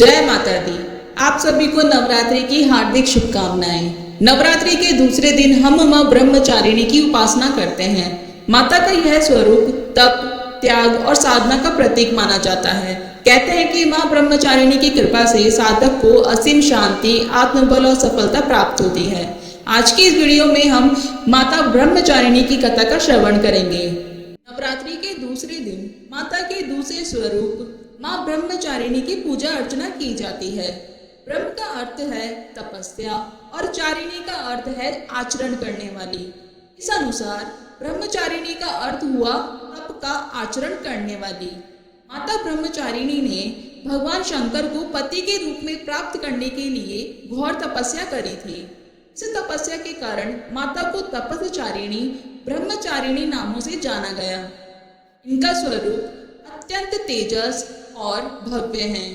जय माता दी। आप सभी को नवरात्रि की हार्दिक शुभकामनाएं। नवरात्रि के दूसरे दिन हम मां ब्रह्मचारिणी की उपासना करते हैं। माता का यह स्वरूप तप, त्याग और साधना का प्रतीक माना जाता है। कहते हैं कि मां ब्रह्मचारिणी की कृपा से साधक को असीम शांति, आत्मबल और सफलता प्राप्त होती है। आज की इस वीडियो में हम माता ब्रह्मचारिणी की कथा का श्रवण करेंगे। नवरात्रि के दूसरे दिन माता के दूसरे स्वरूप मां ब्रह्मचारिणी की पूजा अर्चना की जाती है। ब्रह्म का अर्थ है तपस्या और चारिणी का अर्थ है आचरण करने वाली। इस अनुसार ब्रह्मचारिणी का अर्थ हुआ तप का आचरण करने वाली। माता ब्रह्मचारिणी ने भगवान शंकर को पति के रूप में प्राप्त करने के लिए घोर तपस्या करी थी। इस तपस्या के कारण माता को तपस्चारिणी, ब्रह्मचारिणी नामों से जाना गया। इनका स्वरूप अत्यंत तेजस और भव्य है।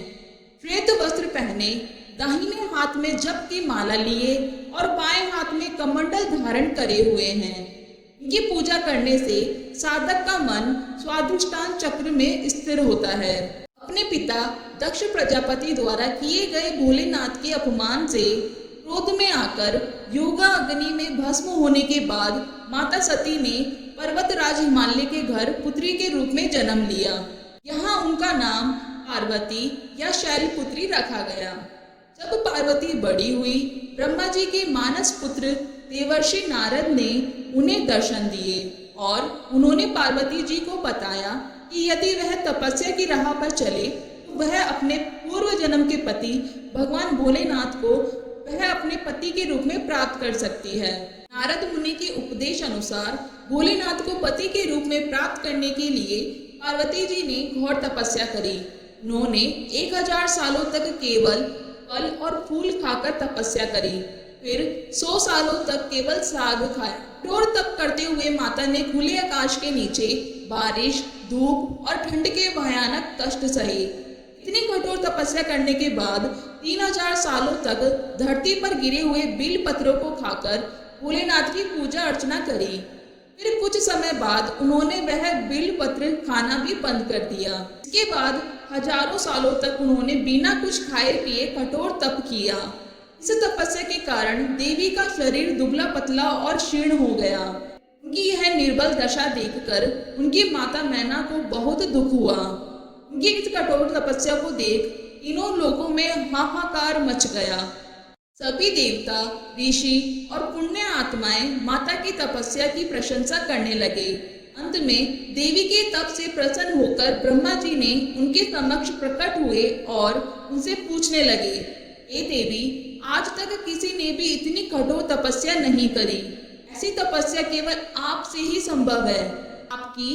श्वेत वस्त्र पहने, दाहिने हाथ में जप की माला लिए और बाएं हाथ में कमंडल धारण करे हुए हैं। इनकी पूजा करने से साधक का मन स्वाधिष्ठान चक्र में स्थिर होता है। अपने पिता दक्ष प्रजापति द्वारा किए गए भोलेनाथ के अपमान से क्रोध में आकर योगा अग्नि में भस्म होने के बाद माता सती ने पर्वतराज हिमालय के घर पुत्री के रूप में जन्म लिया। यहाँ उनका नाम पार्वती या शैलपुत्री रखा गया। जब पार्वती बड़ी हुई, ब्रह्मा जी के मानस पुत्र देवर्षि नारद ने उन्हें दर्शन दिए और उन्होंने पार्वती जी को बताया कि यदि वह तपस्या की राह पर चले तो वह अपने पूर्व जन्म के पति भगवान भोलेनाथ को वह अपने पति के रूप में प्राप्त कर सकती है। नारद मुनि के उपदेश अनुसार भोलेनाथ को पति के रूप में प्राप्त करने के लिए पार्वती जी ने घोर तपस्या करी। उन्होंने 1000 सालों तक केवल फल और फूल खाकर तपस्या करी। फिर 100 सालों तक केवल साग खाया। कठोर तप करते हुए माता ने खुले आकाश के नीचे बारिश, धूप और ठंड के भयानक कष्ट सहे। इतनी कठोर तपस्या करने के बाद 3000 सालों तक धरती पर गिरे हुए बेल पत्रों को खाकर भोलेनाथ की पूजा अर्चना करी। फिर कुछ समय बाद उन्होंने वह बेल पत्र खाना भी बंद कर दिया। इसके बाद हजारों सालों तक उन्होंने बिना कुछ खाए पिए कठोर तप किया। इस तपस्या के कारण देवी का शरीर दुबला पतला और क्षीण हो गया। उनकी यह निर्बल दशा देखकर उनकी माता मैना को बहुत दुख हुआ। उनकी इस कठोर तपस्या को देख तीनों लोगों में हाहाकार मच गया। सभी देवता, ऋषि और पुण्य आत्माएं माता की तपस्या की प्रशंसा करने लगे। अंत में देवी के तप से प्रसन्न होकर ब्रह्मा जी ने उनके समक्ष प्रकट हुए और उनसे पूछने लगे, हे देवी, आज तक किसी ने भी इतनी कठोर तपस्या नहीं करी। ऐसी तपस्या केवल आपसे ही संभव है। आपकी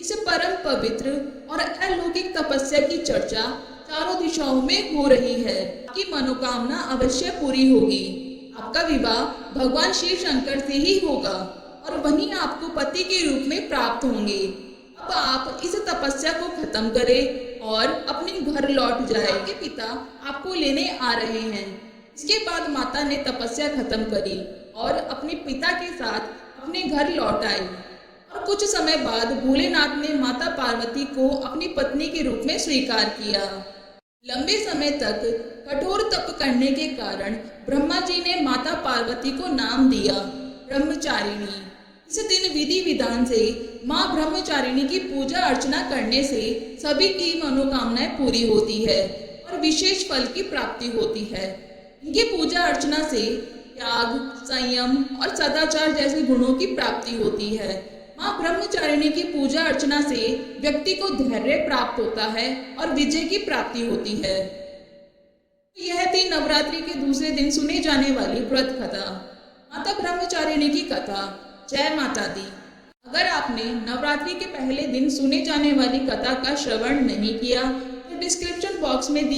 इस परम पवित्र और अलौकिक तपस्या की चर्चा चारों दिशाओं में हो रही है। आपकी मनोकामना अवश्य पूरी होगी। आपका विवाह भगवान शिव शंकर से ही होगा और वहीं आपको पति के रूप में प्राप्त होंगे। अब आप इस तपस्या को खत्म करें और अपने घर लौट जाएं। आपके पिता आपको लेने आ रहे हैं। इसके बाद माता ने तपस्या खत्म करी और अपने पिता के साथ अपने घर लौट आई और कुछ समय बाद भोलेनाथ ने माता पार्वती को अपनी पत्नी के रूप में स्वीकार किया। लंबे समय तक कठोर तप करने के कारण ब्रह्मा जी ने माता पार्वती को नाम दिया ब्रह्मचारिणी। इस दिन विधि विधान से मां ब्रह्मचारिणी की पूजा अर्चना करने से सभी की मनोकामनाएं पूरी होती है और विशेष फल की प्राप्ति होती है। इनकी पूजा अर्चना से त्याग, संयम और सदाचार जैसे गुणों की प्राप्ति होती है। मां ब्रह्मचारिणी की पूजा अर्चना से व्यक्ति को धैर्य प्राप्त होता है और विजय की प्राप्ति होती है। यह थी नवरात्रि के दूसरे दिन सुने जाने वाली व्रत कथा, माता ब्रह्मचारिणी की कथा। जय माता दी। अगर आपने नवरात्रि के पहले दिन सुने जाने वाली कथा का श्रवण नहीं किया तो डिस्क्रिप्शन बॉक्स में